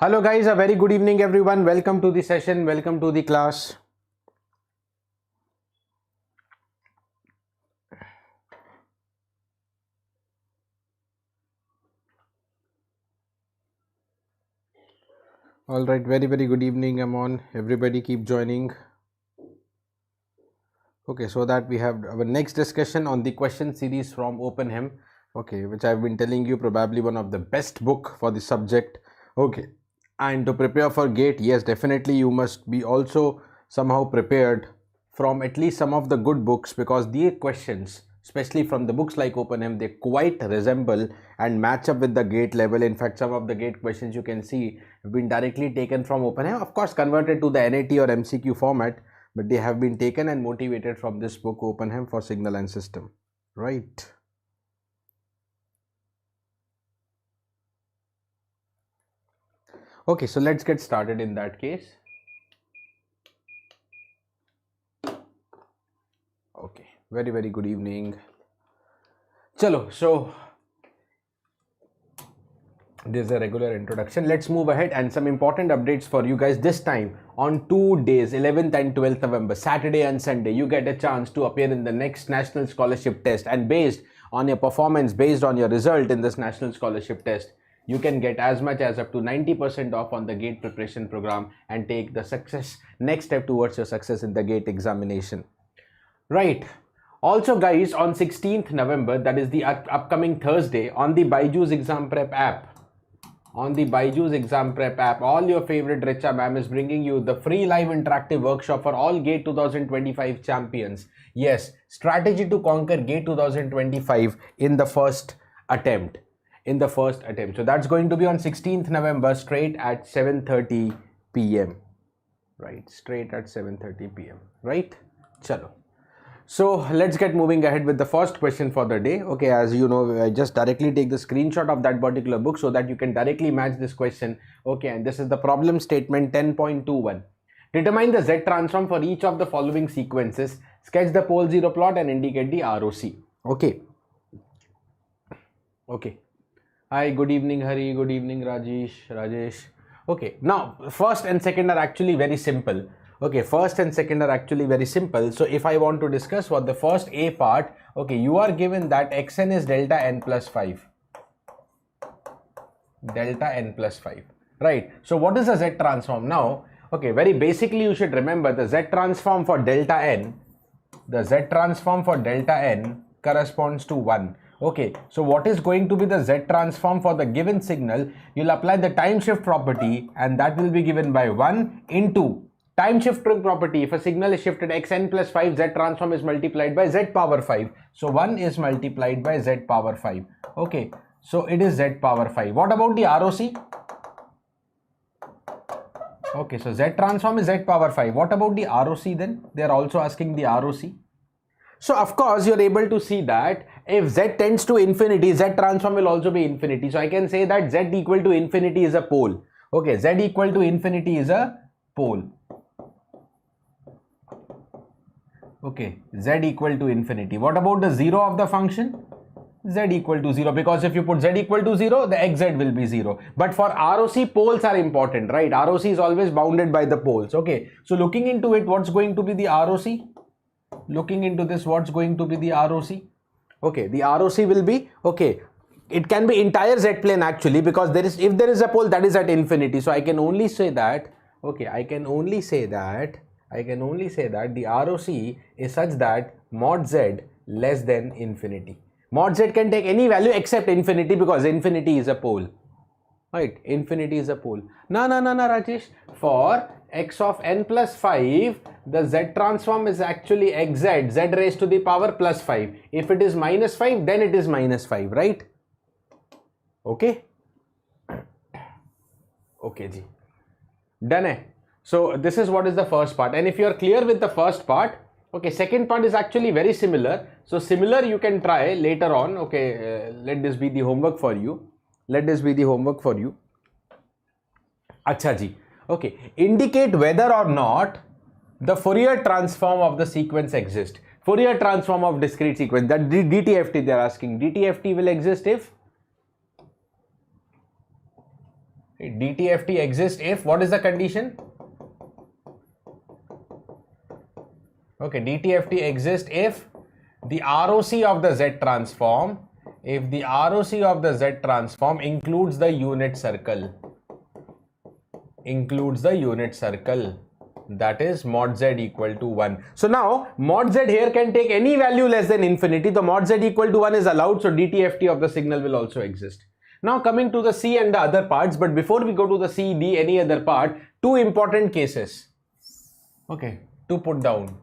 Hello guys, a very good evening everyone. Welcome to the session, welcome to the class. All right, very good evening. I'm on. Everybody keep joining. Okay, so that we have our next discussion on the question series from Openham. Okay, which I've been telling you, probably one of the best book for the subject. Okay, and to prepare for GATE, yes, definitely you must be also somehow prepared from at least some of the good books, because the questions, especially from the books like Openham, they quite resemble and match up with the GATE level. In fact, some of the GATE questions you can see have been directly taken from Openham, of course converted to the NAT or MCQ format, but they have been taken and motivated from this book Openham for Signal and System, right? Okay, so let's get started in that case. Okay, very good evening. Chalo, so this is a regular introduction. Let's move ahead, and some important updates for you guys. This time on 2 days, 11th and 12th November, Saturday and Sunday, you get a chance to appear in the next National Scholarship Test, and based on your performance, based on your result in this National Scholarship Test, you can get as much as up to 90% off on the GATE preparation program and take the next step towards your success in the GATE examination, right? Also guys, on 16th November, that is the upcoming Thursday, on the BYJU'S exam prep app, all your favorite Richa ma'am is bringing you the free live interactive workshop for all GATE 2025 champions. Yes, strategy to conquer GATE 2025 in the first attempt. So that's going to be on 16th November, straight at 7:30 p.m. right? Straight at 7:30 p.m. right? Chalo. So let's get moving ahead with the first question for the day. Okay, as you know, I just directly take the screenshot of that particular book so that you can directly match this question. Okay, and this is the problem statement 10.21. Determine the Z transform for each of the following sequences. Sketch the pole zero plot and indicate the ROC. Okay. Hi, good evening Hari, good evening Rajesh. Okay, now first and second are actually very simple. Okay, first and second are actually very simple. So if I want to discuss what the first A part, okay, you are given that xn is delta n plus 5. Right? So what is the Z transform now? Okay, very basically you should remember the Z transform for delta n. The Z transform for delta n corresponds to 1. Okay, so what is going to be the Z transform for the given signal? You'll apply the time shift property, and that will be given by 1 into time shifting property. If a signal is shifted xn plus 5, Z transform is multiplied by Z power 5. So 1 is multiplied by Z power 5. Okay, so it is Z power 5. What about the ROC? Okay, so Z transform is Z power 5. What about the ROC then? They are also asking the ROC. So of course you're able to see that if Z tends to infinity, Z transform will also be infinity. So I can say that Z equal to infinity is a pole. Okay, Z equal to infinity is a pole. Okay, Z equal to infinity. What about the 0 of the function? Z equal to 0, because if you put Z equal to 0, the xz will be 0. But for ROC, poles are important, right? ROC is always bounded by the poles. Okay, so looking into it, what's going to be the ROC? Looking into this, what's going to be the ROC? Okay, the ROC will be, okay, it can be entire Z plane actually, because if there is a pole that is at infinity, so I can only say that, okay, I can only say that the ROC is such that mod Z less than infinity. Mod Z can take any value except infinity, because infinity is a pole. Right, infinity is a pole. No, Rajesh. For x of n plus 5, the Z transform is actually xz, z raised to the power plus 5. If it is minus 5, then it is minus 5, right? Okay. Okay, ji. Done hai. So this is what is the first part. And if you are clear with the first part, okay, second part is actually very similar. So similar you can try later on. Okay, let this be the homework for you. Acha ji. Okay, indicate whether or not the Fourier transform of the sequence exists. Fourier transform of discrete sequence, that DTFT they are asking. DTFT will exist if DTFT exists if, what is the condition? Okay, DTFT exists if the ROC of the Z transform, if the ROC of the Z transform includes the unit circle, that is mod Z equal to 1. So now mod Z here can take any value less than infinity. The mod Z equal to 1 is allowed, so DTFT of the signal will also exist. Now coming to the C and the other parts, but before we go to the C, D, any other part, two important cases, okay, to put down.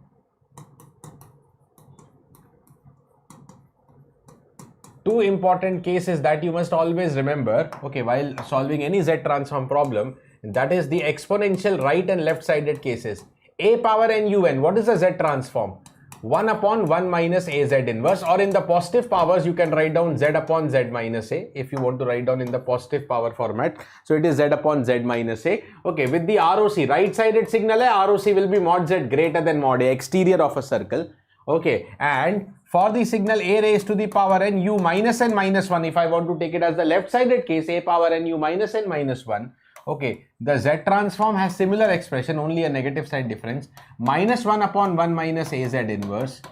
Two important cases that you must always remember, okay, while solving any Z transform problem, that is the exponential right and left sided cases. A power n un, what is the Z transform? 1 upon 1 minus a Z inverse, or in the positive powers you can write down Z upon Z minus a if you want to write down in the positive power format. So it is Z upon Z minus a. Okay, with the ROC, right sided signal hai, ROC will be mod Z greater than mod a, exterior of a circle. Okay, and for the signal a raised to the power n u minus n minus 1, if I want to take it as the left sided case, a power n u minus n minus 1, okay, the Z transform has similar expression, only a negative side difference, minus 1 upon 1 minus a Z inverse,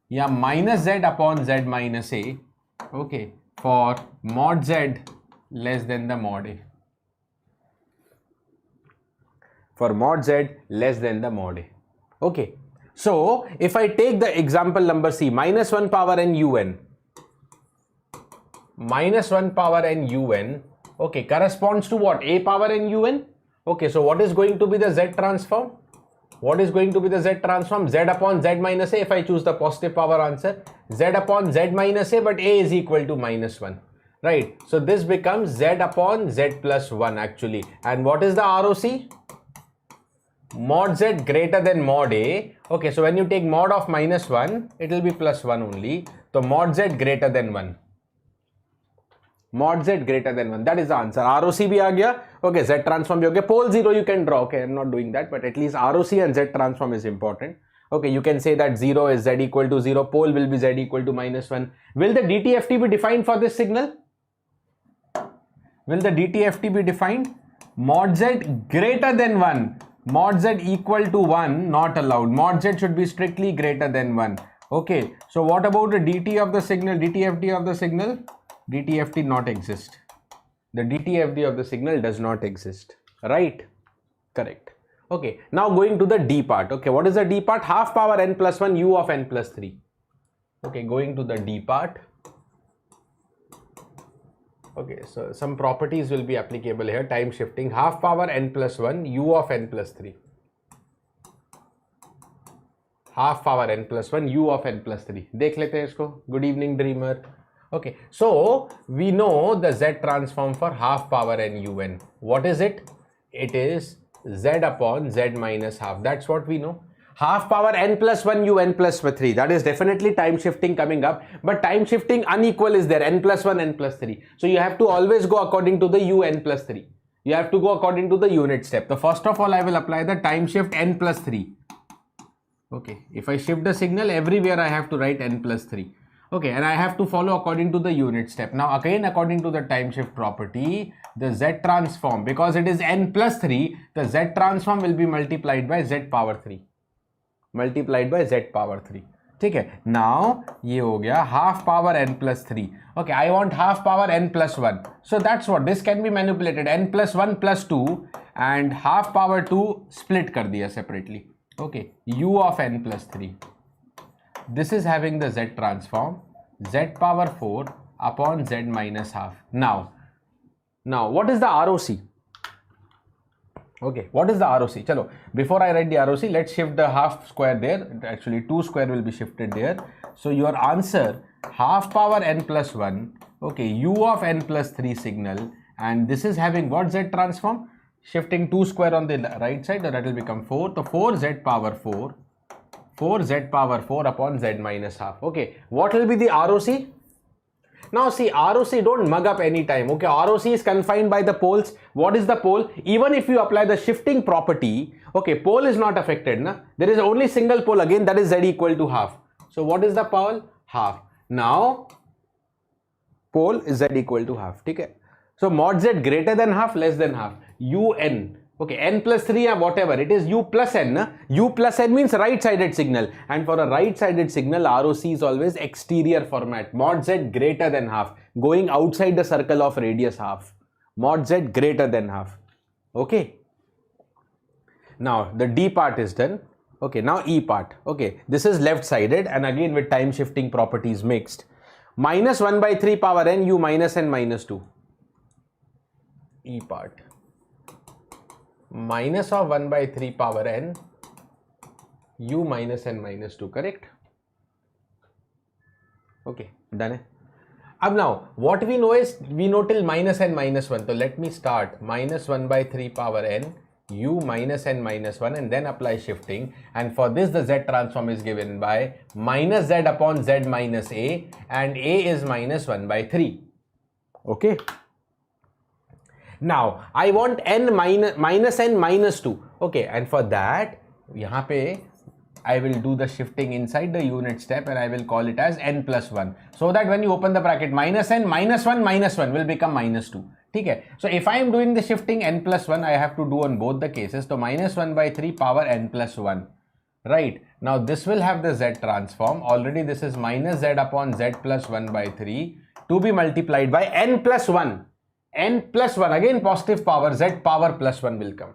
yeah, minus Z upon Z minus a, okay, for mod Z less than the mod a, for mod Z less than the mod a, okay. So, if I take the example number C, minus 1 power n un, minus 1 power n un, okay, corresponds to what? A power n un? Okay, so what is going to be the Z transform? What is going to be the Z transform? Z upon Z minus a, if I choose the positive power answer, Z upon Z minus a, but a is equal to minus 1, right? So, this becomes Z upon Z plus 1 actually. And what is the ROC? Mod Z greater than mod a. Okay, so when you take mod of minus 1, it will be plus 1 only. So mod Z greater than 1. Mod Z greater than 1. That is the answer. ROC bhi aa gaya. Okay, Z transform bhi ho gaya. Pole 0 you can draw. Okay, I am not doing that, but at least ROC and Z transform is important. Okay, you can say that 0 is Z equal to 0. Pole will be Z equal to minus 1. Will the DTFT be defined for this signal? Will the DTFT be defined? Mod Z greater than 1. Mod Z equal to 1, not allowed. Mod Z should be strictly greater than 1. Okay, so what about the DT of the signal, DTFT of the signal? DTFT not exist. The DTFT of the signal does not exist, right? Correct. Okay, now going to the D part. Okay, what is the D part? Half power n plus 1 u of n plus 3. Okay, going to the D part. Okay, so some properties will be applicable here. Time shifting, half power n plus 1 u of n plus 3. Half power n plus 1 u of n plus 3. देख लेते हैं इसको. Good evening, dreamer. Okay, so we know the Z transform for half power n un. What is it? It is Z upon Z minus half. That's what we know. Half power n plus 1 u n plus 3. That is definitely time shifting coming up, but time shifting unequal is there, n plus 1, n plus 3. So you have to always go according to the u n plus 3. You have to go according to the unit step. So first of all, I will apply the time shift n plus 3. Okay, if I shift the signal, everywhere I have to write n plus 3. Okay, and I have to follow according to the unit step. Now again, according to the time shift property, the Z transform, because it is n plus 3, the Z transform will be multiplied by Z power 3. Multiplied by Z power 3. ठीक है, now ये हो गया half power n plus 3. Okay, I want half power n plus 1. So that's what, this can be manipulated, n plus 1 plus 2 and half power 2 split कर दिया separately. Okay, u of n plus 3. This is having the Z transform, Z power 4 upon Z minus half. Now what is the ROC? Okay, what is the ROC? Chalo, before I write the ROC, let's shift the half square there. Actually, 2 square will be shifted there. So your answer, half power n plus 1, okay, u of n plus 3 signal, and this is having what Z transform? Shifting 2 square on the right side, so that will become 4. So 4Z power 4, 4Z power 4 upon Z minus half. Okay, what will be the ROC? Now see, ROC don't mug up any time. Okay, ROC is confined by the poles. What is the pole? Even if you apply the shifting property, okay, pole is not affected. Na? There is only single pole again, that is Z equal to half. So what is the pole? Half. Now, pole is Z equal to half. Okay? So mod z greater than half, less than half, un. Okay, n plus 3 or whatever, it is u plus n. Na? U plus n means right-sided signal, and for a right-sided signal, ROC is always exterior format. Mod z greater than half, going outside the circle of radius half. Mod z greater than half. Okay. Now the D part is done. Okay, now E part. Okay, this is left-sided, and again with time shifting properties mixed. Minus 1 by 3 power n, u minus n minus 2. E part. Minus of 1 by 3 power n, u minus n minus 2, correct? Okay, done. Now, what we know is, we know till minus n minus 1. So let me start minus 1 by 3 power n, u minus n minus 1, and then apply shifting. And for this, the z transform is given by minus z upon z minus a, and a is minus 1 by 3. Okay. Now, I want n minus n minus 2. Okay, and for that, यहाँ पे I will do the shifting inside the unit step, and I will call it as n plus 1. So that when you open the bracket, minus n minus 1 will become minus 2. Okay, so if I am doing the shifting n plus 1, I have to do on both the cases. So minus 1 by 3 power n plus 1. Right, now this will have the z transform. Already this is minus z upon z plus 1 by 3 to be multiplied by n plus 1. N plus 1, again positive power, z power plus 1 will come.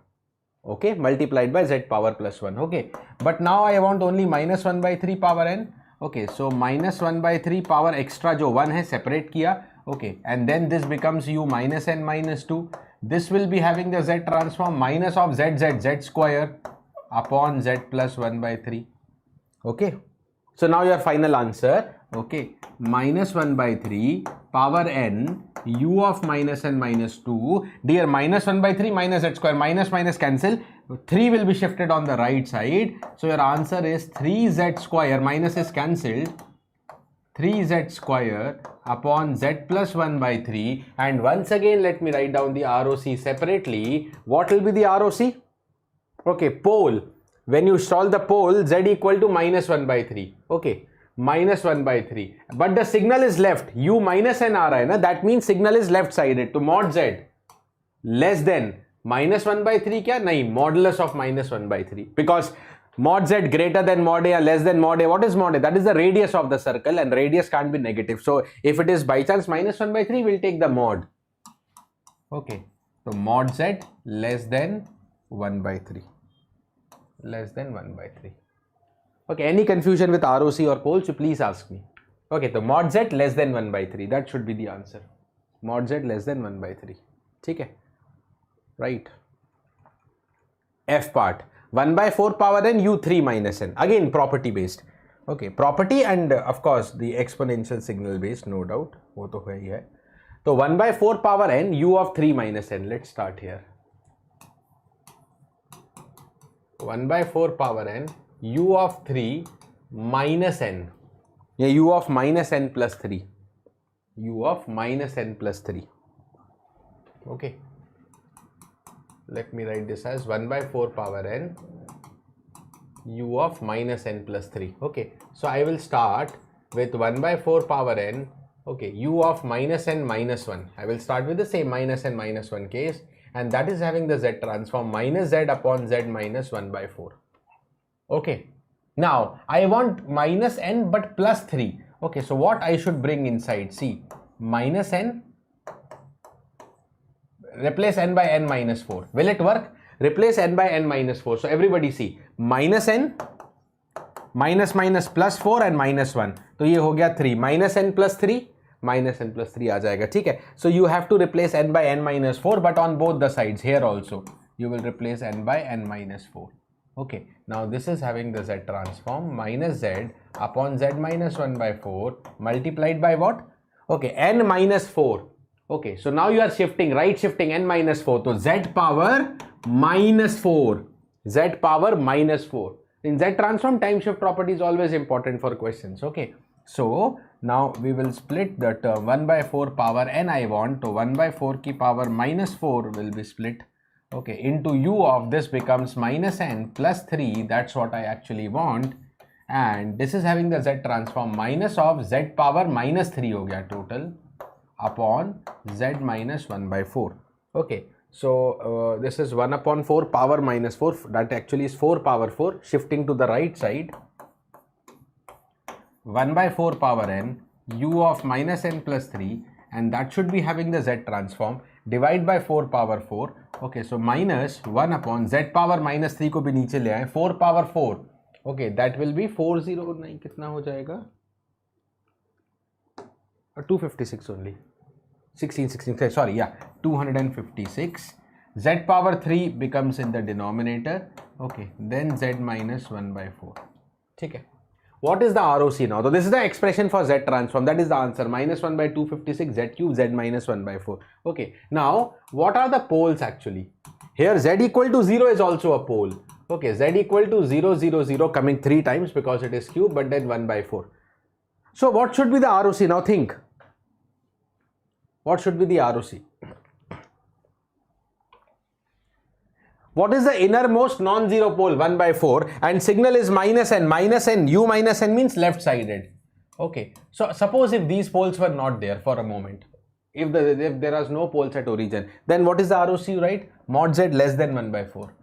Okay, multiplied by z power plus 1. Okay, but now I want only minus 1 by 3 power n. Okay, so minus 1 by 3 power extra jo 1 hai, separate kiya. Okay, and then this becomes u minus n minus 2. This will be having the z transform minus of z square upon z plus 1 by 3. Okay, so now your final answer. Okay, minus 1 by 3 power n u of minus n minus 2. Dear, minus 1 by 3 minus z square, minus minus cancel. 3 will be shifted on the right side. So your answer is 3z square, minus is cancelled. 3z square upon z plus 1 by 3. And once again, let me write down the ROC separately. What will be the ROC? Okay, pole. When you solve the pole, z equal to minus 1 by 3. Okay, minus 1 by 3. But the signal is left. U minus n aa raha hai na? That means signal is left sided. To mod z less than minus 1 by 3 kya? Nahi, modulus of minus 1 by 3. Because mod z greater than mod a or less than mod a. What is mod a? That is the radius of the circle, and radius can't be negative. So if it is by chance minus 1 by 3, we'll take the mod. Okay, so mod z less than 1 by 3. Less than 1 by 3. Okay, any confusion with ROC or poles, you please ask me. Okay, so mod z less than 1 by 3. That should be the answer. Mod z less than 1 by 3. Okay, right. F part. 1 by 4 power n, u 3 minus n. Again, property based. Okay, property and of course the exponential signal based, no doubt. वो तो है ही है. So 1 by 4 power n, u of 3 minus n. Let's start here. 1 by 4 power n, u of 3 minus n. Yeah, u of minus n plus 3. U of minus n plus 3. Okay. Let me write this as 1 by 4 power n, u of minus n plus 3. Okay. So I will start with 1 by 4 power n. Okay. U of minus n minus 1. I will start with the same minus n minus 1 case. And that is having the z transform minus z upon z minus 1 by 4. Okay. Now, I want minus n but plus 3. Okay, so what I should bring inside? See, minus n, replace n by n minus 4. Will it work? Replace n by n minus 4. So everybody see, minus n, minus minus plus 4 and minus 1. So ये हो गया 3. Minus n plus 3. Minus n plus 3 आ जाएगा, ठीक है. So you have to replace n by n minus 4, but on both the sides. Here also you will replace n by n minus 4. Okay, now this is having the z transform minus z upon z minus 1 by 4 multiplied by what? Okay, n minus 4. Okay, so now you are shifting, right shifting n minus 4. So z power minus 4. Z power minus 4. In z transform, time shift property is always important for questions. Okay, so now we will split the term 1 by 4 power n I want. So 1 by 4 ki power minus 4 will be split. Okay, into u of this becomes minus n plus 3. That's what I actually want. And this is having the z transform minus of z power minus 3 ho gaya total upon z minus 1 by 4. Okay, so this is 1 upon 4 power minus 4, that actually is 4 power 4, shifting to the right side, 1 by 4 power n, u of minus n plus 3, and that should be having the z transform, divide by 4 power 4. Okay, so minus 1 upon z power minus 3 को भी नीचे ले आए, 4 power 4. Okay, that will be 409, कितना हो जाएगा? 256 only. 16, sorry, yeah, 256. Z power 3 becomes in the denominator. Okay, then z minus 1 by 4. Okay. What is the ROC now? So this is the expression for Z transform. That is the answer. Minus 1 by 256 Z cube Z minus 1 by 4. Okay. Now, what are the poles actually? Here Z equal to 0 is also a pole. Okay. Z equal to 0, 0, 0 coming 3 times because it is cube, but then 1 by 4. So what should be the ROC? Now think. What should be the ROC? What is the innermost non-zero pole? 1 by 4, and signal is minus n, u minus n means left sided. Okay, so suppose if these poles were not there for a moment, if there is no poles at origin, then what is the ROC you write? Mod z less than 1 by 4.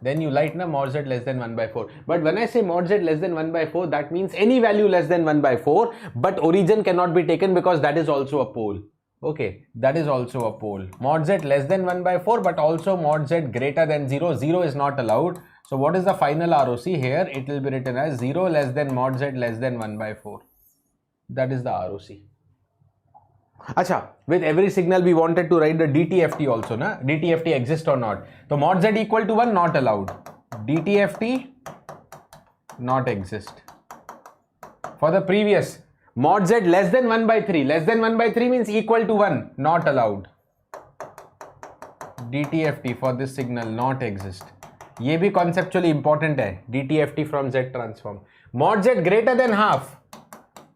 Then you write mod z less than 1 by 4. But when I say mod z less than 1 by 4, that means any value less than 1 by 4, but origin cannot be taken because that is also a pole. Okay, that is also a pole. Mod z less than 1 by 4, but also mod z greater than 0. 0 is not allowed. So what is the final ROC here? It will be written as 0 less than mod z less than 1 by 4. That is the ROC. Acha, with every signal we wanted to write the DTFT also, na? DTFT exists or not. So mod z equal to 1 not allowed. DTFT not exist. For the previous, mod z less than 1 by 3. Less than 1 by 3 means equal to 1. Not allowed. DTFT for this signal not exist. ये भी conceptually important है. DTFT from Z transform. Mod z greater than half.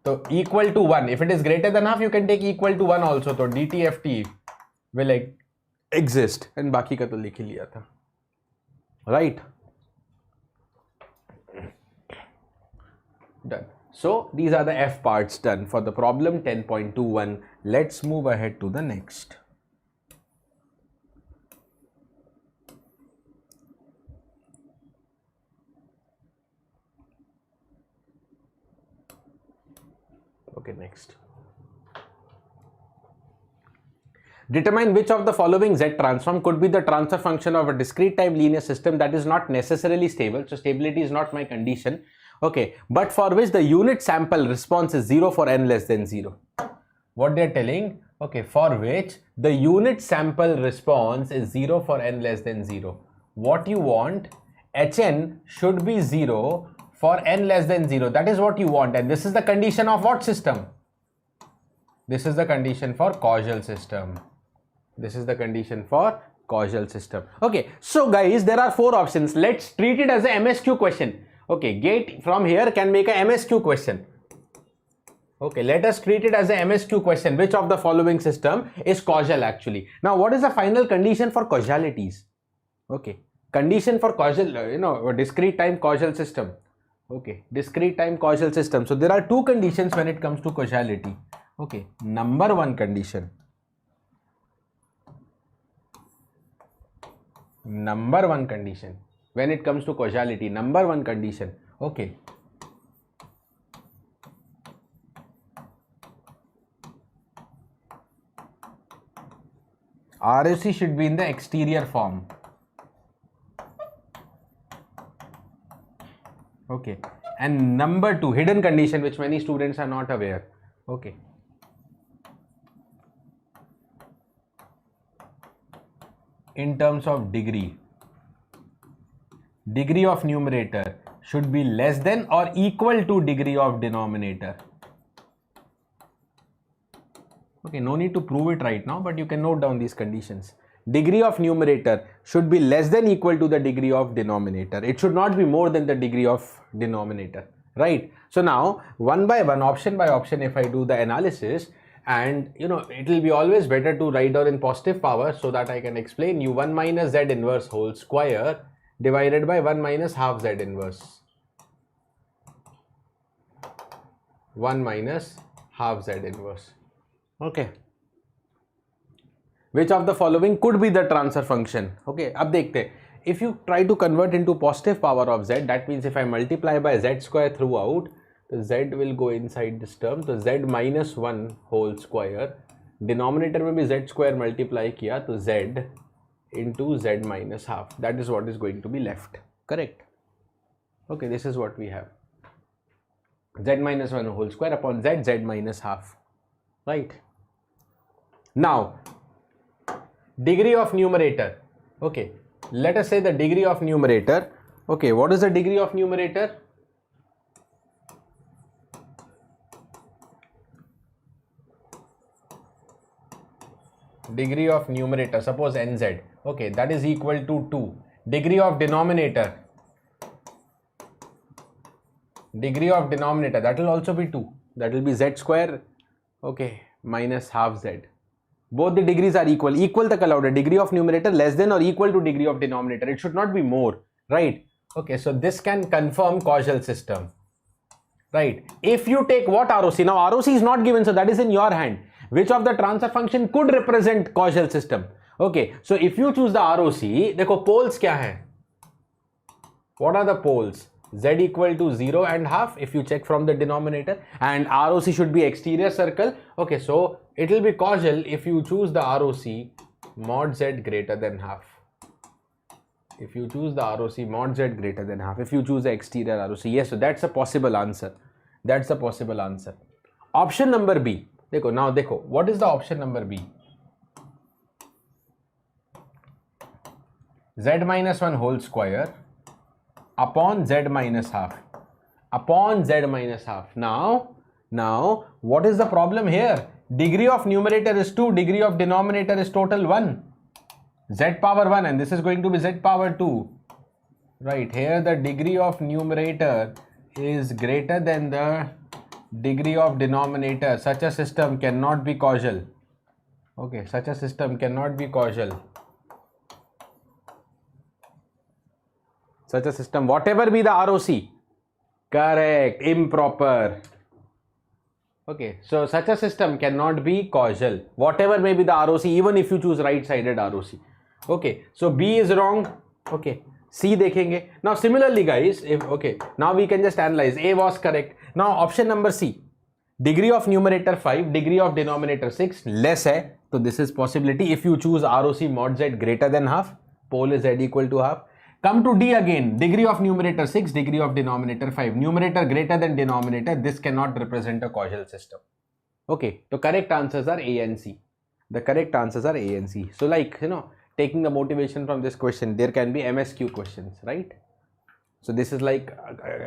So equal to 1. If it is greater than half, you can take equal to 1 also. So DTFT will exist. And बाकी का तो लिख ही लिया था. Right? Done. So these are the F parts done for the problem 10.21. Let's move ahead to the next. Okay, next. Determine which of the following Z transform could be the transfer function of a discrete time linear system that is not necessarily stable. So stability is not my condition. Okay, but for which the unit sample response is 0 for n less than 0. What they are telling? Okay, for which the unit sample response is 0 for n less than 0. What you want? Hn should be 0 for n less than 0. That is what you want. And this is the condition of what system? This is the condition for causal system. This is the condition for causal system. Okay, so guys, there are 4 options. Let's treat it as a MSQ question. Okay, gate from here can make a MSQ question. Okay, let us treat it as a MSQ question. Which of the following system is causal actually? Now, what is the final condition for causalities? Okay, condition for causal, discrete time causal system. Okay, discrete time causal system. So there are 2 conditions when it comes to causality. Okay, number 1 condition. Number 1 condition. When it comes to causality, number 1 condition. Okay. ROC should be in the exterior form. Okay. And number 2, hidden condition, which many students are not aware. Okay. In terms of degree. Degree of numerator should be less than or equal to degree of denominator. Okay, no need to prove it right now, but you can note down these conditions. Degree of numerator should be less than equal to the degree of denominator. It should not be more than the degree of denominator, right? So now, one by one, option by option, if I do the analysis, and it will be always better to write down in positive power so that I can explain you 1 minus Z inverse whole square divided by 1 minus half Z inverse. 1 minus half Z inverse. Okay. Which of the following could be the transfer function? Okay, अब देखते हैं. If you try to convert into positive power of z, that means if I multiply by z square throughout, the z will go inside this term. So z minus 1 whole square, denominator में भी z square multiply किया तो z into z minus half. That is what is going to be left. Correct? Okay, this is what we have. Z minus 1 whole square upon z, z minus half. Right? Now, degree of numerator. Okay, let us say the degree of numerator. Okay, what is the degree of numerator? Degree of numerator, suppose nz. Okay, that is equal to 2. Degree of denominator. Degree of denominator, that will also be 2. That will be z square. Okay, minus half z. Both the degrees are equal. Equal तक allowed है. Degree of numerator less than or equal to degree of denominator. It should not be more, right? Okay, so this can confirm causal system, right? If you take what ROC? Now ROC is not given, so that is in your hand. Which of the transfer function could represent causal system? Okay, so if you choose the ROC, देखो poles क्या हैं? What are the poles? Z equal to 0 and half if you check from the denominator, and ROC should be exterior circle. Okay, so it will be causal if you choose the ROC mod Z greater than half. If you choose the ROC mod Z greater than half, if you choose the exterior ROC, yes, so that's a possible answer. That's a possible answer. Option number B. देखो, now देखो, what is the option number B? Z minus 1 whole square upon z minus half, upon z minus half. Now what is the problem here? Degree of numerator is 2, degree of denominator is total 1, z power 1, and this is going to be z power 2, right? Here the degree of numerator is greater than the degree of denominator. Such a system cannot be causal. Okay, such a system cannot be causal. Such a system, whatever be the ROC, correct, improper. Okay, so such a system cannot be causal, whatever may be the ROC, even if you choose right-sided ROC. Okay, so B is wrong. Okay, C देखेंगे. Now similarly guys, if okay, now we can just analyze. A was correct. Now option number C, degree of numerator 5, degree of denominator 6, less है, so this is possibility if you choose ROC mod Z greater than half, pole is Z equal to half. Come to D again, degree of numerator 6, degree of denominator 5, numerator greater than denominator, this cannot represent a causal system. Okay, the correct answers are A and C. The correct answers are A and C. So like, you know, taking the motivation from this question, there can be MSQ questions, right? So this is like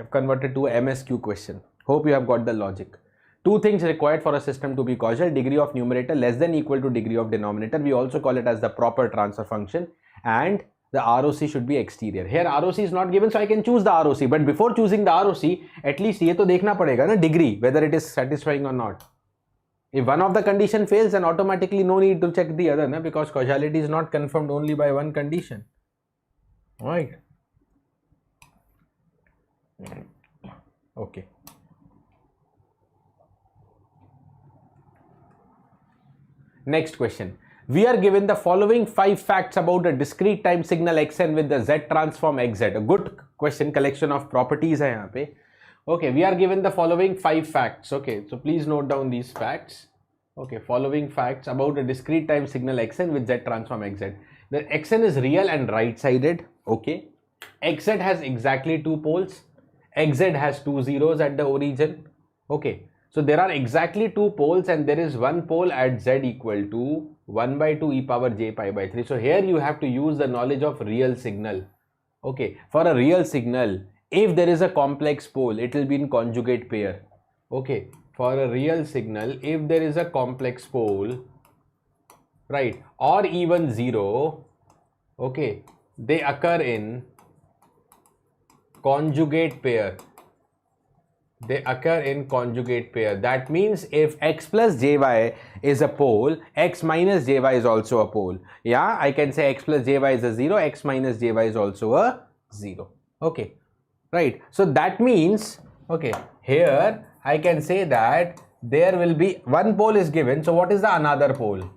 converted to a MSQ question. Hope you have got the logic. Two things required for a system to be causal: degree of numerator less than equal to degree of denominator. We also call it as the proper transfer function, and the ROC should be exterior. Here ROC is not given, so I can choose the ROC. But before choosing the ROC, at least ये तो देखना पड़ेगा ना degree, whether it is satisfying or not. If one of the condition fails, then automatically no need to check the other, na? Because causality is not confirmed only by one condition. Right? Okay. Next question. We are given the following 5 facts about a discrete time signal xn with the z transform xz. A good question, collection of properties hai yahan pe. Okay, we are given the following 5 facts. Okay, so please note down these facts. Okay, following facts about a discrete time signal xn with z transform xz. The xn is real and right-sided. Okay, xz has exactly 2 poles. Xz has 2 zeros at the origin. Okay, so there are exactly 2 poles and there is one pole at z equal to 1 by 2 e power j pi by 3. So here you have to use the knowledge of real signal. Okay, for a real signal, if there is a complex pole, it will be in conjugate pair. Okay, for a real signal, if there is a complex pole, right, or even 0, okay, they occur in conjugate pair. They occur in conjugate pair. That means if x plus jy is a pole, x minus jy is also a pole. Yeah, I can say x plus jy is a 0, x minus jy is also a 0. Okay, right. So that means, okay, here I can say that there will be one pole is given. So what is the another pole?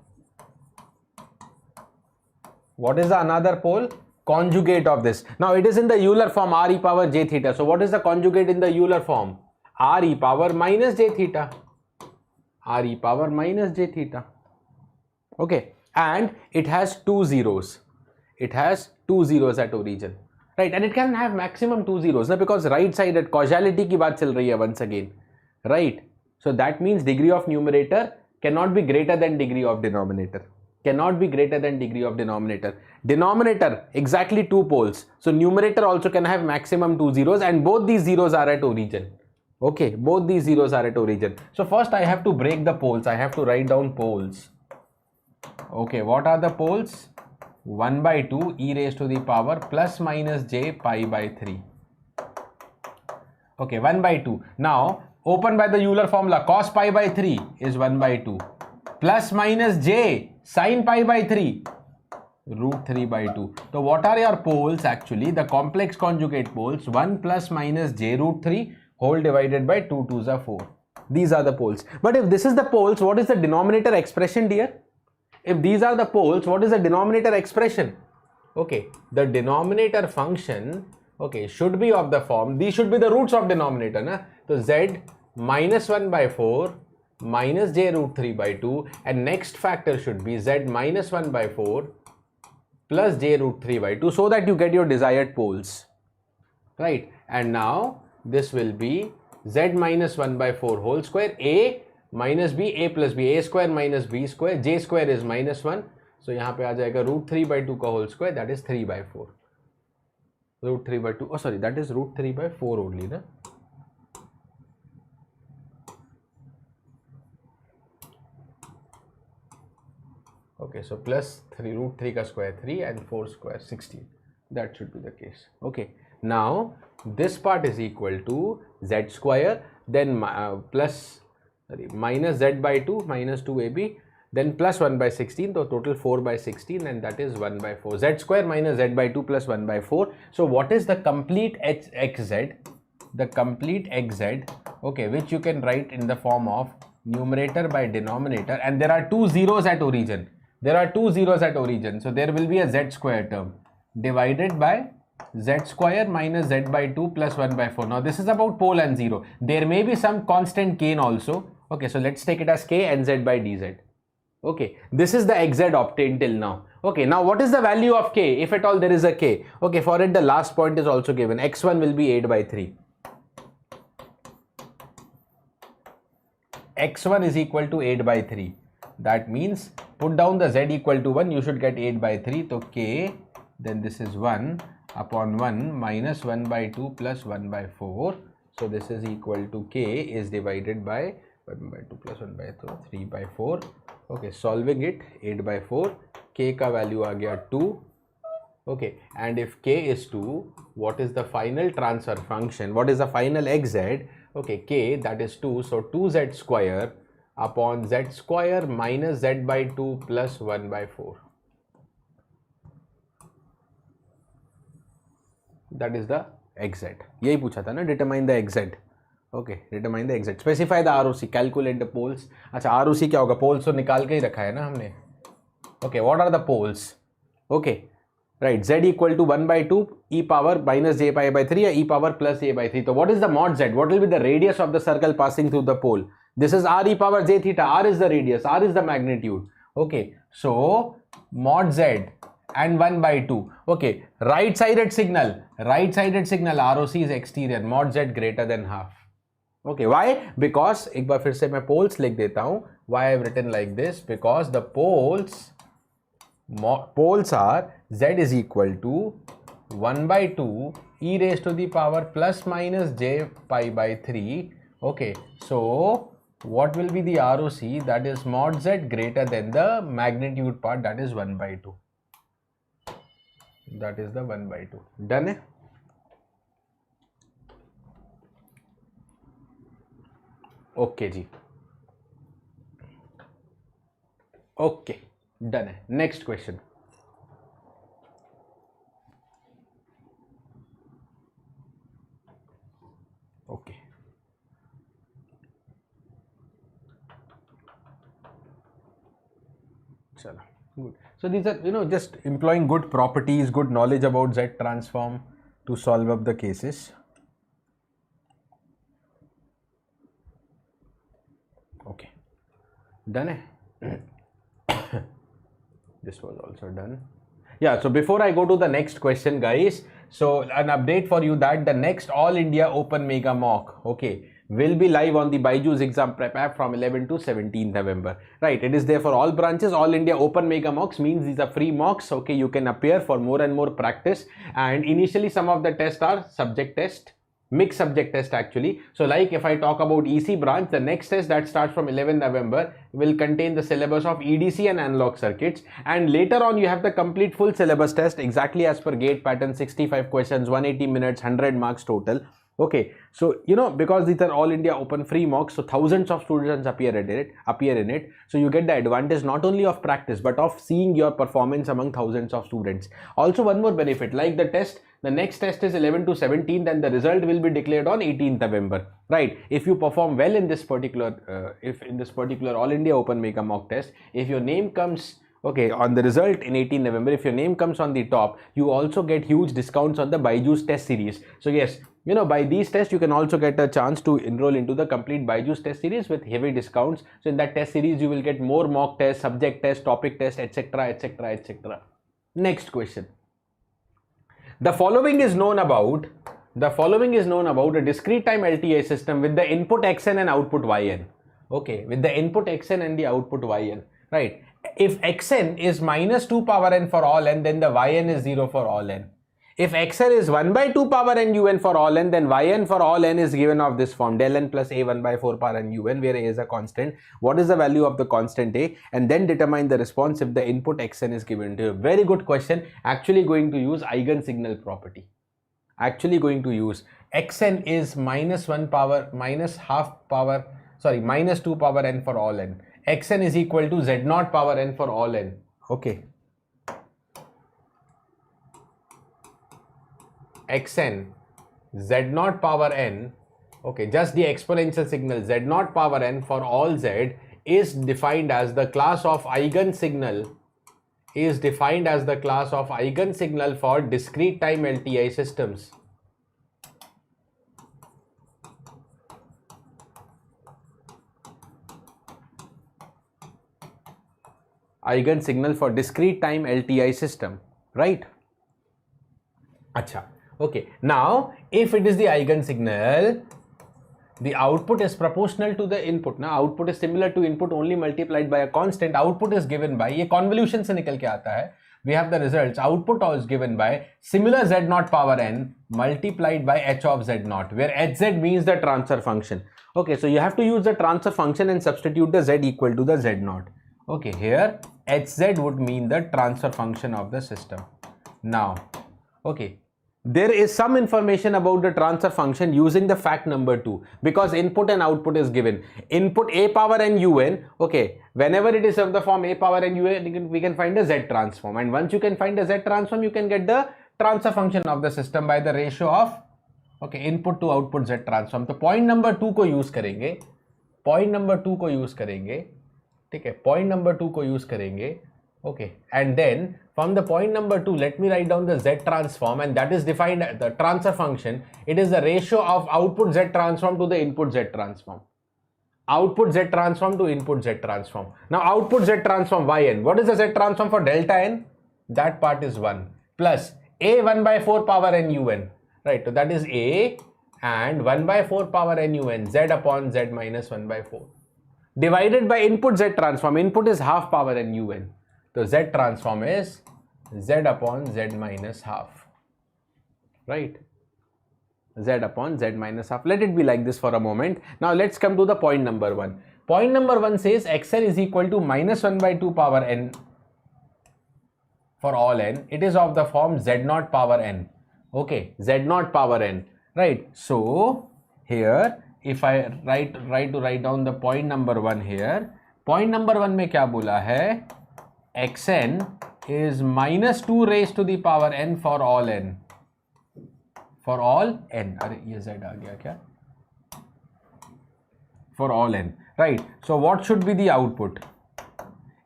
What is the another pole? Conjugate of this. Now it is in the Euler form, r e power j theta. So what is the conjugate in the Euler form? R e power minus j theta. R e power minus j theta. Okay, and it has two zeros. It has two zeros at origin, right? And it can have maximum two zeros, because right side at causality की बात चल रही है once again, right? So that means degree of numerator cannot be greater than degree of denominator. Cannot be greater than degree of denominator. Denominator exactly two poles. So numerator also can have maximum two zeros, and both these zeros are at origin. Okay, both these zeros are at origin. So first I have to break the poles. I have to write down poles. Okay, what are the poles? 1 by 2 e raised to the power plus minus j pi by 3. Okay, 1 by 2. Now, open by the Euler formula, cos pi by 3 is 1 by 2. Plus minus j sin pi by 3, root 3 by 2. So, what are your poles actually? The complex conjugate poles, 1 plus minus j root 3 whole divided by 2 2s are 4. These are the poles. But if this is the poles, what is the denominator expression, dear? If these are the poles, what is the denominator expression? Okay, the denominator function, okay, should be of the form, these should be the roots of denominator, na? So z minus 1 by 4 minus j root 3 by 2, and next factor should be z minus 1 by 4 plus j root 3 by 2, so that you get your desired poles, right? And now this will be z minus 1 by 4 whole square, a minus b, a plus b, a square minus b square, j square is minus 1. So यहाँ पे आ जाएगा root 3 by 2 का whole square, that is 3 by 4. Root 3 by 2, oh sorry, that is root 3 by 4 only, na? Okay, so plus 3, root 3 ka square 3 and 4 square 16. That should be the case. Okay, now this part is equal to z square, then minus z by 2 minus 2ab, then plus 1 by 16, so total 4 by 16, and that is 1 by 4. Z square minus z by 2 plus 1 by 4. So what is the complete xz? The complete xz, okay, which you can write in the form of numerator by denominator, and there are two zeros at origin. There are two zeros at origin, so there will be a z square term divided by z square minus z by 2 plus 1 by 4. Now this is about pole and 0. There may be some constant kn also. Okay, so let's take it as k and z by dz. Okay, this is the xz obtained till now. Okay, now what is the value of k, if at all there is a k? Okay, for it the last point is also given. X1 will be 8 by 3. X1 is equal to 8 by 3. That means put down the z equal to 1, you should get 8 by 3. So k, then this is 1 upon 1 minus 1 by 2 plus 1 by 4. So this is equal to k is divided by 1 by 2 plus 1 by 3 by 4. Okay, solving it, 8 by 4, k ka value aa gaya 2. Okay, and if k is 2, what is the final transfer function? What is the final xz? Okay, k, that is 2, so 2z square upon z square minus z by 2 plus 1 by 4. That is the xz. यही पूछा था ना, determine the xz. Okay, determine the xz. Specify the ROC, calculate the poles. अच्छा, ROC क्या होगा? Poles तो निकाल के ही रखा है ना हमने. Okay, what are the poles? Okay, right, z equal to 1 by 2 e power minus j pi by 3 or e power plus a by 3. So what is the mod z? What will be the radius of the circle passing through the pole? This is r e power j theta. R is the radius, r is the magnitude. Okay, so mod z and 1 by 2. Okay, right-sided signal, ROC is exterior, mod z greater than half. Okay, why? Because, एक बार फिर से मैं poles लिख देता हूँ. Why I have written like this? Because the poles are z is equal to 1 by 2 e raised to the power plus minus j pi by 3. Okay, so what will be the ROC? That is mod z greater than the magnitude part, that is 1 by 2. That is the 1 by 2. Done है? Okay जी. Okay, done है. Next question. Okay. चलो, Good. So these are, just employing good properties, good knowledge about Z transform to solve up the cases. Okay. Done. This was also done. Yeah, so before I go to the next question, guys, so an update for you that the next All India Open Mega Mock, okay, will be live on the BYJU'S exam prep app from 11 to 17 November. Right, it is there for all branches. All India Open Mega Mocks means these are free mocks. Okay, you can appear for more and more practice. And initially some of the tests are subject test, mixed subject test actually. So like if I talk about EC branch, the next test that starts from 11 November will contain the syllabus of EDC and analog circuits, and later on you have the complete full syllabus test exactly as per gate pattern, 65 questions, 180 minutes, 100 marks total. Okay, so because these are all India open free mocks, so thousands of students appear in it. So you get the advantage not only of practice but of seeing your performance among thousands of students. Also one more benefit, like the next test is 11 to 17, then the result will be declared on 18th November. Right, if you perform well in this particular All India Open Mega Mock test, if your name comes on the result in 18 November, if your name comes on the top, you also get huge discounts on the BYJU'S test series. So yes, by these tests you can also get a chance to enroll into the complete BYJU'S test series with heavy discounts. So in that test series you will get more mock tests, subject tests, topic tests, etc, etc, etc. Next question. The following is known about a discrete time LTI system with the input xn and output yn. Okay, with the input xn and the output yn. Right, if xn is minus 2 power n for all n, then the yn is 0 for all n. If xn is 1 by 2 power n un for all n, then yn for all n is given of this form, del n plus a 1 by 4 power n un, where a is a constant. What is the value of the constant a? And then determine the response if the input xn is given to you. Very good question. Actually going to use eigensignal property. Actually going to use xn is minus 2 power n for all n. xn is equal to z0 power n for all n. Okay. xn z0 power n, okay, just the exponential signal z0 power n for all z is defined as the class of eigensignal for discrete time LTI systems. Eigensignal for discrete time LTI system, right? Acha. Okay, now if it is the eigensignal, the output is proportional to the input. Now output is similar to input only multiplied by a constant. Output is given by, ये convolution से निकल के आता है. We have the results. Output is given by similar z0 power n multiplied by h of z0, where hz means the transfer function. Okay, so you have to use the transfer function and substitute the z equal to the z0. Okay, here hz would mean the transfer function of the system. Now, okay, there is some information about the transfer function using the fact number 2, because input and output is given. Input a power n un, okay, whenever it is of the form a power n un, we can find a z transform, and once you can find a z transform, you can get the transfer function of the system by the ratio of, okay, input to output z transform. तो point number 2 को use करेंगे, ठीक है, point number 2 को use करेंगे. Okay, and then from the point number 2, let me write down the z transform, and that is defined as the transfer function. It is the ratio of output z transform to the input z transform. Output z transform to input z transform. Now output z transform yn. What is the z transform for delta n? That part is 1 plus a 1 by 4 power n un. Right, so that is a, and 1 by 4 power n un, z upon z minus 1 by 4. Divided by input z transform. Input is half power n un. So z transform is z upon z minus half, right? Z upon z minus half. Let it be like this for a moment. Now let's come to the point number 1. Point number 1 says xn is equal to minus 1 by 2 power n for all n. It is of the form z0 power n. Okay, z0 power n, right? So here, if I write down the point number 1 here, point number 1 में क्या बोला है? xn is minus 2 raised to the power n for all n. For all n. अरे ये z आ गया क्या? For all n. Right. So what should be the output?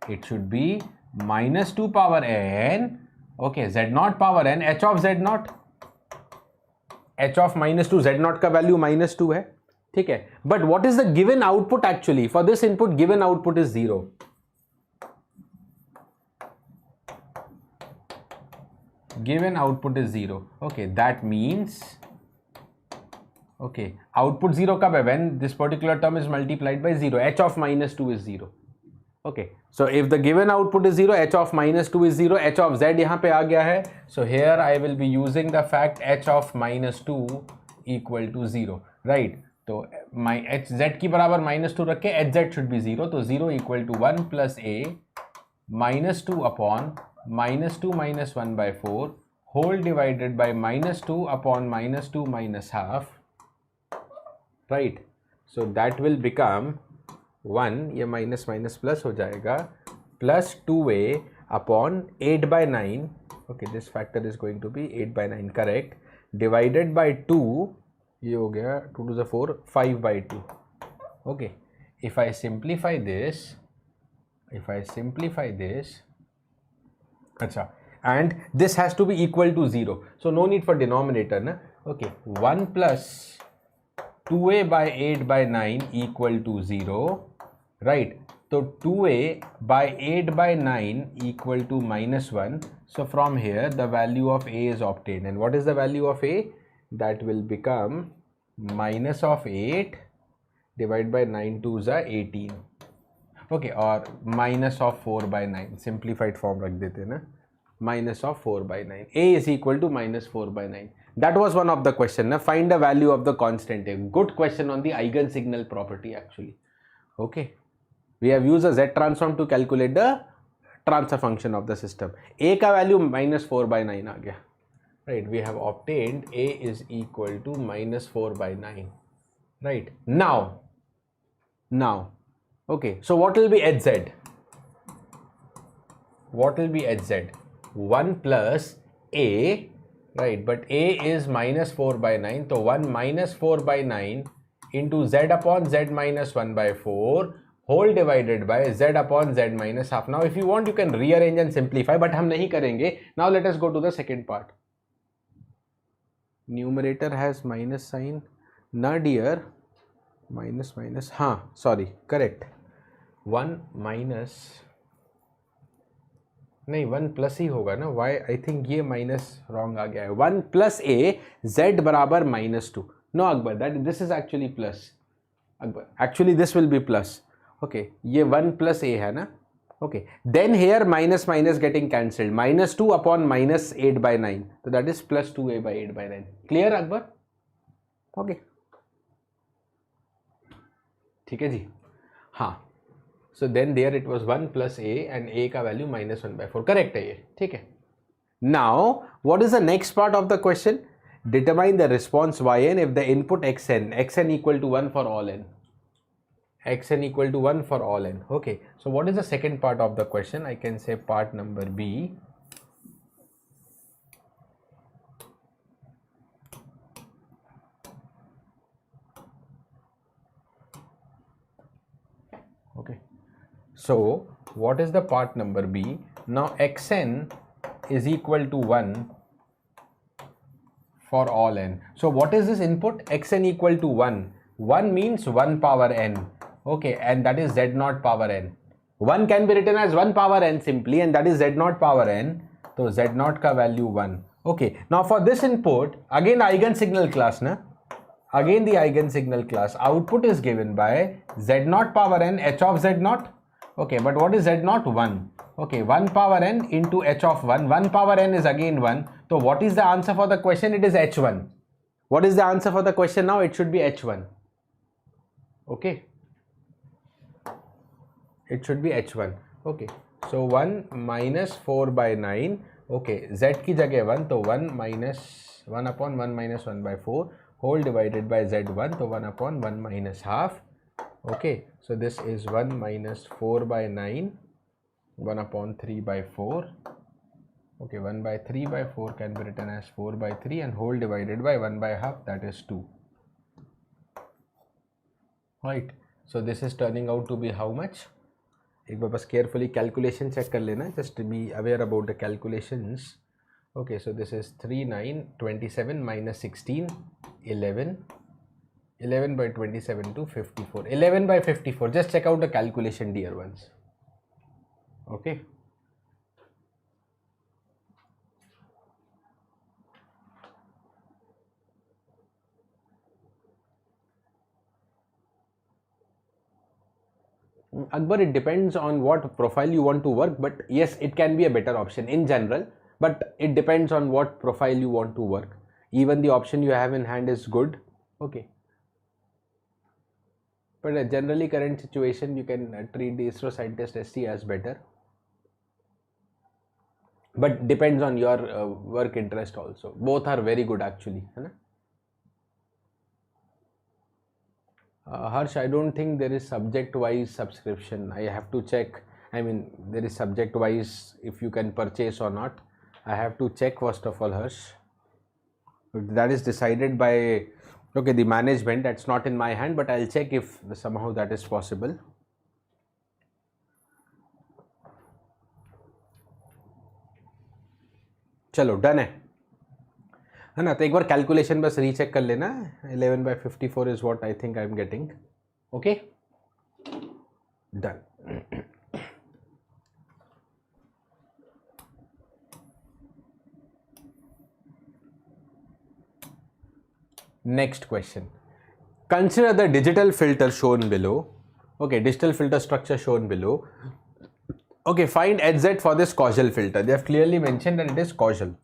It should be minus 2 power n, okay, z0 power n, h of z0, h of minus 2, z0 का value minus 2 है, ठीक है. But what is the given output actually? For this input, given output is 0. Given output is 0. Okay, that means, okay, output 0 कब है? When this particular term is multiplied by 0. H of minus 2 is 0. Okay, so if the given output is 0, h of minus 2 is 0, h of z यहाँ पे आ गया है. So here I will be using the fact h of minus 2 equal to 0, right? तो my h z की बराबर minus 2 रख के h z should be 0, तो 0 equal to 1 plus a minus 2 upon minus 2 minus 1 by 4 whole divided by minus 2 upon minus 2 minus half, right? So that will become 1, ये minus minus plus हो जाएगा, plus 2a upon 8 by 9, okay, this factor is going to be 8 by 9, correct, divided by 2, ये हो गया 2 to the 4, 5 by 2, okay. If I simplify this, अच्छा, and this has to be equal to 0, so no need for denominator, na? Okay, 1 plus 2a by 8 by 9 equal to 0, right? So 2a by 8 by 9 equal to minus 1. So from here the value of a is obtained, and what is the value of a? That will become minus of 8 divided by 9 2s are 18, okay, or minus of 4 by 9, simplified form रख देते ना, minus of 4 by 9. A is equal to minus 4 by 9. That was one of the question. Now find the value of the constant A. Good question on the eigensignal property actually. Okay. We have used a Z transform to calculate the transfer function of the system. A का value minus 4 by 9 आ गया. Right. We have obtained A is equal to minus 4 by 9. Right. Now. Okay. So what will be Hz? What will be Hz? 1 plus A, right, but A is minus 4 by 9, so 1 minus 4 by 9 into Z upon Z minus 1 by 4 whole divided by Z upon Z minus half. Now if you want you can rearrange and simplify, but हम नहीं करेंगे. Now let us go to the second part. Numerator has minus sign, na dear, minus, हाँ, sorry, correct, 1 minus, नहीं 1 plus ही होगा ना, why I think ये minus wrong आ गया है. 1 प्लस ए जेड बराबर -2. No Akbar, that this is actually plus. Akbar actually this will be plus. Okay, ये 1 प्लस ए है ना. Okay, then here minus minus getting cancelled, -2 upon -8 by 9, तो that is plus 2a by 8 by 9. Clear Akbar? Okay, ठीक है जी. हाँ, so then there it was 1 plus a and a का value -1 by 4. correct है ये, ठीक है. Now what is the next part of the question? Determine the response yn if the input xn equal to 1 for all n, xn equal to 1 for all n. Okay, so what is the second part of the question? I can say part number B. Okay, so what is the part number B? Now xn is equal to 1 for all n. So what is this input? Xn equal to 1. 1 means 1 power n. Okay, and that is z0 power n. 1 can be written as 1 power n simply, and that is z0 power n. So z0 ka value 1. Okay, now for this input, again eigensignal class na. Again the eigensignal class. Output is given by z0 power n h of z0. Okay, but what is z0? 1. Okay, 1 power n into h of 1. 1 power n is again 1. So what is the answer for the question? It is h1. What is the answer for the question now? It should be h1. Okay, it should be h1. Okay, so 1 minus 4 by 9. Okay, z की जगह 1, तो 1 minus 1 upon 1 minus 1 by 4 whole divided by z1, so 1 upon 1 minus half. Okay, so this is 1 minus 4 by 9, 1 upon 3 by 4. Okay, 1 by 3 by 4 can be written as 4 by 3 and whole divided by 1 by half, that is 2. Right, so this is turning out to be how much? एक बार बस carefully calculation check कर लेना, just to be aware about the calculations. Okay, so this is 3, 9, 27 minus 16, 11. 11 by 27 to 54. 11 by 54. Just check out the calculation, dear ones. Okay. Akbar, it depends on what profile you want to work, but yes, it can be a better option in general, but it depends on what profile you want to work. Even the option you have in hand is good. Okay. But generally current situation, you can treat the ISRO scientist SC as better. But depends on your work interest also. Both are very good actually. Harsh, I don't think there is subject-wise subscription. I have to check. I mean, there is subject-wise if you can purchase or not. I have to check first of all, Harsh. That is decided by the management. That's not in my hand, but I'll check if somehow that is possible. चलो done है ना. तो एक बार calculation बस recheck कर लेना. 11 by 54 is what I think I'm getting. Okay, done. Next question. Consider the digital filter shown below. Okay, digital filter structure shown below. Okay, find HZ for this causal filter. They have clearly mentioned that it is causal.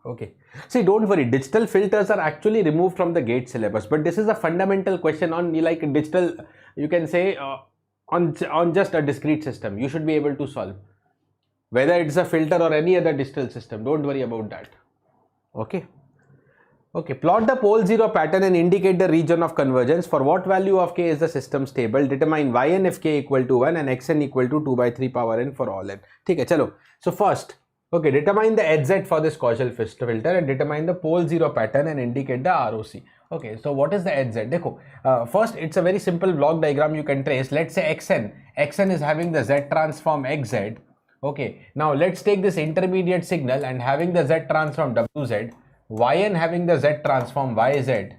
Okay, see, don't worry, digital filters are actually removed from the GATE syllabus, but this is a fundamental question on like digital, you can say on just a discrete system. You should be able to solve whether it's a filter or any other digital system. Don't worry about that. Okay. Okay, plot the pole zero pattern and indicate the region of convergence. For what value of k is the system stable? Determine yn if k equal to 1 and xn equal to 2 by 3 power n for all n. ठीक है, चलो. So first, okay, determine the HZ for this causal filter and determine the pole zero pattern and indicate the ROC. Okay, so what is the HZ? देखो, first it's a very simple block diagram you can trace. Let's say xn is having the Z transform xz. Okay, now let's take this intermediate signal and having the Z transform wz. Yn having the Z transform yz.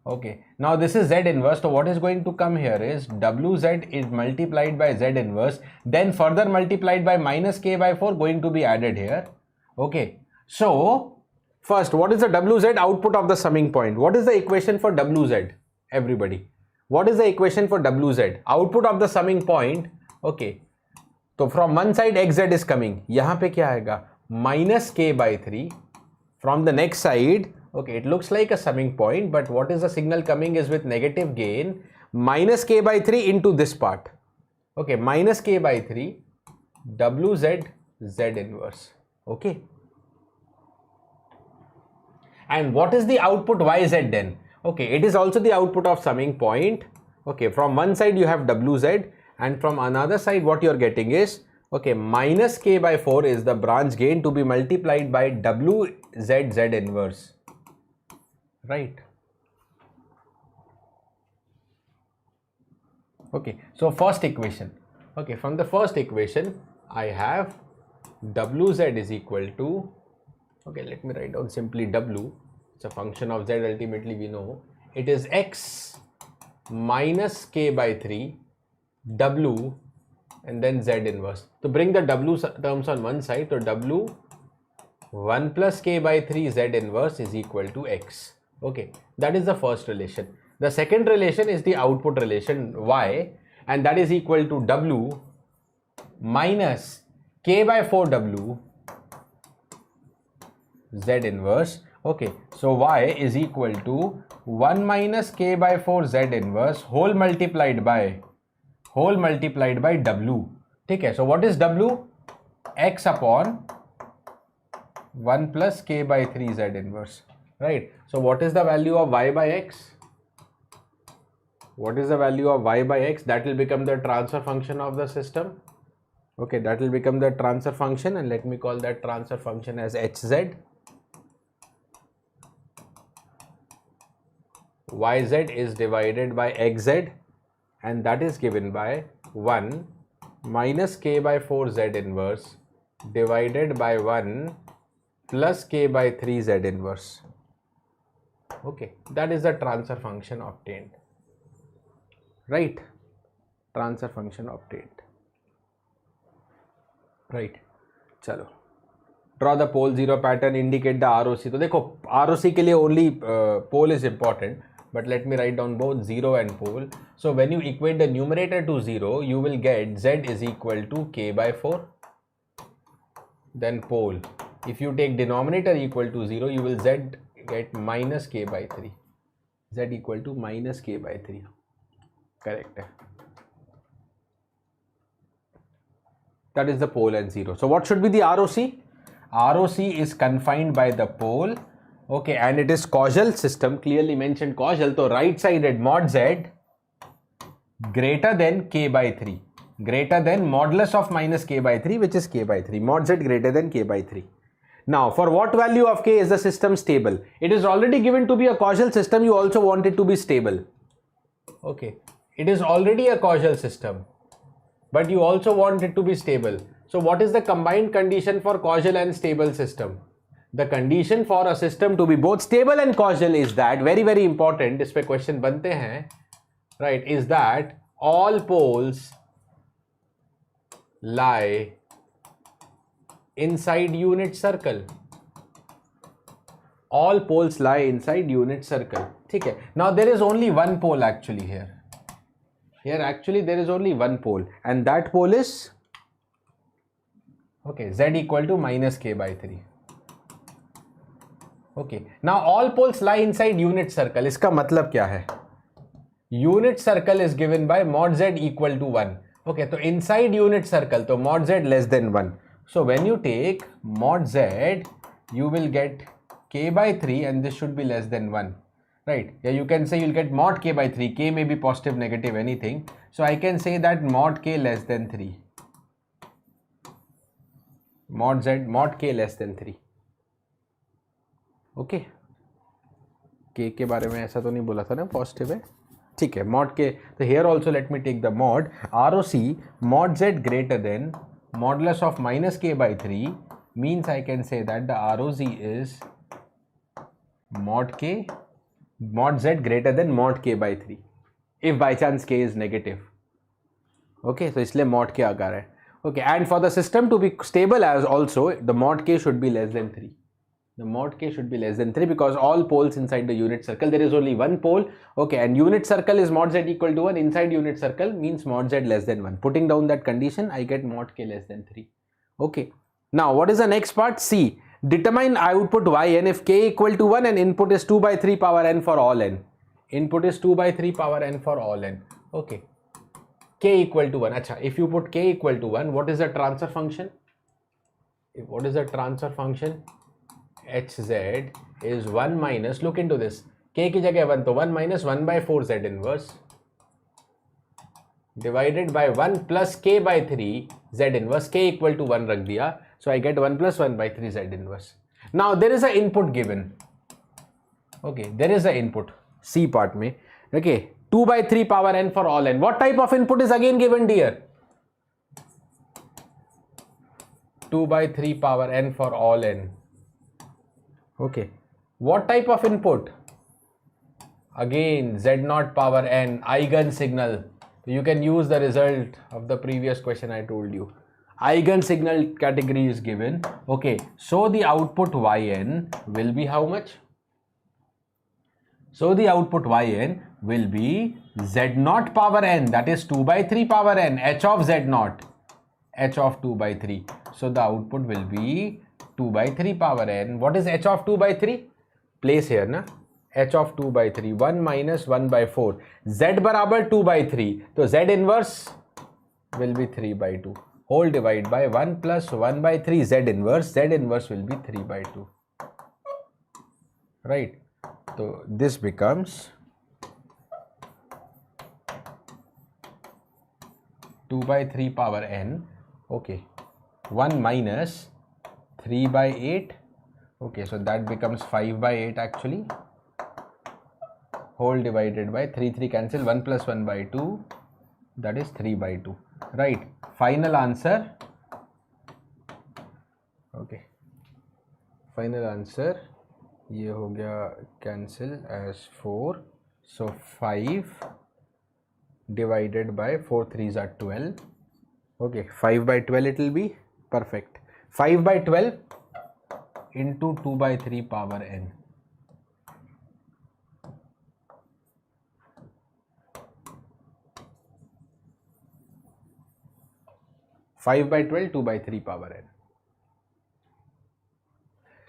Okay, now this is Z inverse. So what is going to come here is wz is multiplied by Z inverse, then further multiplied by minus k by 4 going to be added here. Okay, so first, what is the wz output of the summing point? What is the equation for wz? Everybody, what is the equation for wz? Output of the summing point. Okay, so from one side xz is coming. यहाँ पे क्या आएगा? Minus k by 3. From the next side, okay, it looks like a summing point, but what is the signal coming is with negative gain, minus k by 3 into this part. Okay, minus k by 3 wz Z inverse. Okay, and what is the output yz then? Okay, it is also the output of summing point. Okay, from one side you have wz and from another side what you are getting is, okay, minus k by 4 is the branch gain to be multiplied by wz Z inverse, right? Okay, so first equation. Okay, from the first equation I have wz is equal to, okay, let me write down simply w. It's a function of z, ultimately we know it is x minus k by 3 w and then Z inverse. To bring the w terms on one side, so w 1 plus k by 3 Z inverse is equal to x. Okay, that is the first relation. The second relation is the output relation y, and that is equal to w minus k by 4 w Z inverse. Okay, so y is equal to 1 minus k by 4 Z inverse whole multiplied by w. ठीक है, so what is w? X upon 1 plus k by 3 Z inverse, right? So what is the value of y by x? What is the value of y by x? That will become the transfer function of the system. Okay, that will become the transfer function, and let me call that transfer function as hz. Yz is divided by xz, and that is given by 1 minus k by 4 z inverse divided by 1 plus k by 3 z inverse. Okay, that is the transfer function obtained. Right? Transfer function obtained. Right. चलो. Draw the pole zero pattern, indicate the ROC. तो देखो ROC के लिए only pole is important, but let me write down both 0 and pole. So when you equate the numerator to 0, you will get Z is equal to k by 4. Then pole. If you take denominator equal to 0, you will Z get minus k by 3. Z equal to minus k by 3. Correct. That is the pole at 0. So what should be the ROC? ROC is confined by the pole. Okay, and it is causal system, clearly mentioned causal. So right sided mod Z greater than k by 3. Greater than modulus of minus k by 3, which is k by 3. Mod Z greater than k by 3. Now, for what value of k is the system stable? It is already given to be a causal system. You also want it to be stable. Okay, it is already a causal system, but you also want it to be stable. So what is the combined condition for causal and stable system? The condition for a system to be both stable and causal is that, very very important, इस पे question बनते हैं, right, is that all poles lie inside unit circle. All poles lie inside unit circle. ठीक है. Now there is only one pole actually here. Here actually there is only one pole, and that pole is, okay, Z equal to minus k by 3. Okay. Now all poles lie inside unit circle. इसका मतलब क्या है? Unit circle is given by mod Z equal to 1. Okay, so inside unit circle, so mod Z less than 1. So when you take mod Z, you will get k by 3, and this should be less than 1. Right? Yeah, you can say you'll get mod k by 3. K may be positive, negative, anything. So I can say that mod k less than 3. Mod Z, mod k less than 3. Okay, के के बारे में ऐसा तो नहीं बोला था ना, पॉजिटिव है. ठीक है, मॉड के. तो here also let me take the mod ROC mod Z greater than modulus of minus k by 3 means I can say that the ROC is mod Z greater than mod k by 3 if by chance k is negative. Okay, so इसलिए mod k आ रहा है. Okay, and for the system to be stable as also, the mod k should be less than 3. The mod k should be less than 3 because all poles inside the unit circle, there is only one pole. Okay, and unit circle is mod Z equal to 1. Inside unit circle means mod Z less than 1. Putting down that condition, I get mod k less than 3. Okay. Now, what is the next part? C. Determine output yn if k equal to 1 and input is 2 by 3 power n for all n. Input is 2 by 3 power n for all n. Okay. K equal to 1. Achha, if you put k equal to 1, what is the transfer function? What is the transfer function? Hz is 1 minus, look into this, k की जगह 1, तो 1 minus 1 by 4 z inverse divided by 1 plus k by 3 z inverse. K equal to 1 रख दिया, so I get 1 plus 1 by 3 z inverse. Now there is an input given. Okay, there is an input C part में. Okay, 2 by 3 power n for all n. What type of input is again given here? 2 by 3 power n for all n. Okay, what type of input? Again, Z0 power n, eigen signal. You can use the result of the previous question I told you. Eigen signal category is given. Okay, so the output yn will be how much? So the output yn will be Z0 power n, that is 2 by 3 power n, h of Z0, h of 2 by 3. So the output will be 2 by 3 power n. What is h of 2 by 3? Place here na. h of 2 by 3, 1 minus 1 by 4. Z barabar 2 by 3. So Z inverse will be 3 by 2. Whole divide by 1 plus 1 by 3 Z inverse. Z inverse will be 3 by 2. Right. So this becomes 2 by 3 power n. Okay. 1 minus 3 by 8. Okay, so that becomes 5 by 8 actually. Whole divided by 3 cancel, 1 plus 1 by 2 that is 3 by 2, right? Final answer, okay, final answer ये हो गया cancel as 4, so 5 divided by 4 3s are 12, okay, 5 by 12 it will be, perfect, 5 by 12 into 2 by 3 power n. Five by 12, 2 by 3 power n.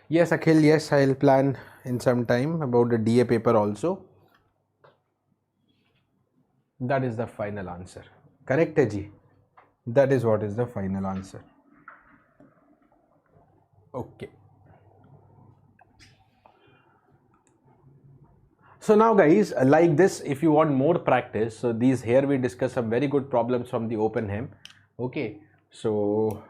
Yes, Akhil, yes, I'll plan in some time about the DA paper also. That is the final answer. Correct, Ji? That is what is the final answer. Okay. So now guys, like this, if you want more practice, so these here we discuss some very good problems from the OpenHEM. Okay, so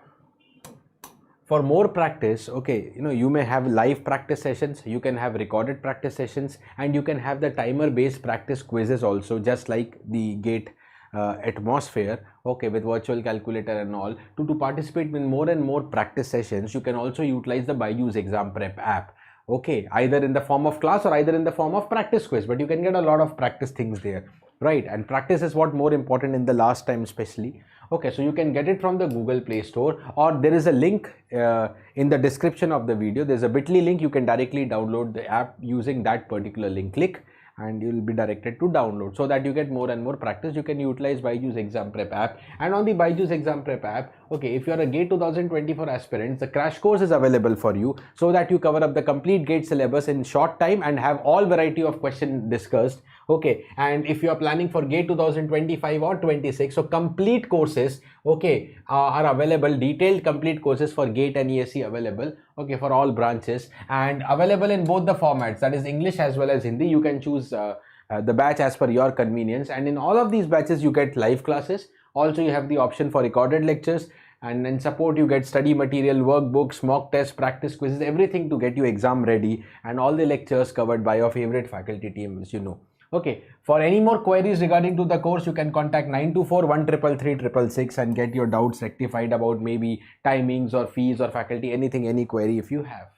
for more practice, okay, you may have live practice sessions, you can have recorded practice sessions, and you can have the timer based practice quizzes also, just like the GATE atmosphere, okay, with virtual calculator and all. To participate in more and more practice sessions, you can also utilize the BYJU'S exam prep app, okay, either in the form of class or either in the form of practice quiz, but you can get a lot of practice things there, right? And practice is what more important in the last time especially. Okay, so you can get it from the Google Play Store, or there is a link in the description of the video. There's a bit.ly link. You can directly download the app using that particular link. Click and you will be directed to download, so that you get more and more practice. You can utilize BYJU'S exam prep app, and on the BYJU'S exam prep app, okay, if you are a GATE 2024 aspirant, the crash course is available for you, so that you cover up the complete GATE syllabus in short time and have all variety of questions discussed. Okay, and if you are planning for GATE 2025 or 26, so complete courses, okay, are available, detailed complete courses for GATE and ESE available, okay, for all branches, and available in both the formats, that is English as well as Hindi. You can choose the batch as per your convenience, and in all of these batches you get live classes. Also you have the option for recorded lectures, and in support you get study material, workbooks, mock tests, practice quizzes, everything to get you exam ready, and all the lectures covered by your favorite faculty team, as you know. Okay, for any more queries regarding to the course, you can contact 924-133-666 and get your doubts rectified about maybe timings or fees or faculty, anything, any query if you have.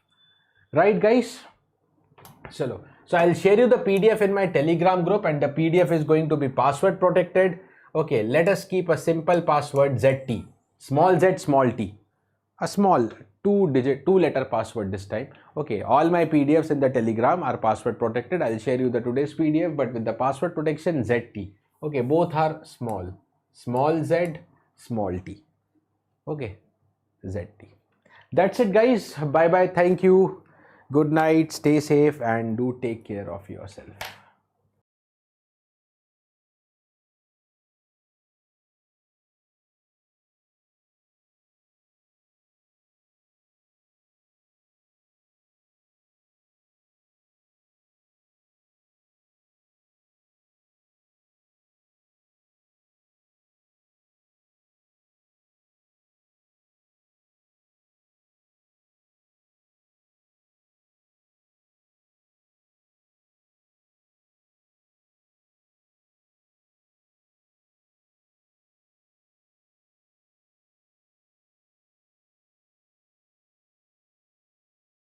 Right guys? So I'll share you the PDF in my Telegram group, and the PDF is going to be password protected. Okay, let us keep a simple password, ZT, small z, small t, a small two-letter password this time. Okay, all my PDFs in the Telegram are password protected. I'll share you the today's PDF, but with the password protection ZT. Okay, both are small z, small t. Okay, ZT. That's it guys. Bye bye. Thank you. Good night. Stay safe and do take care of yourself.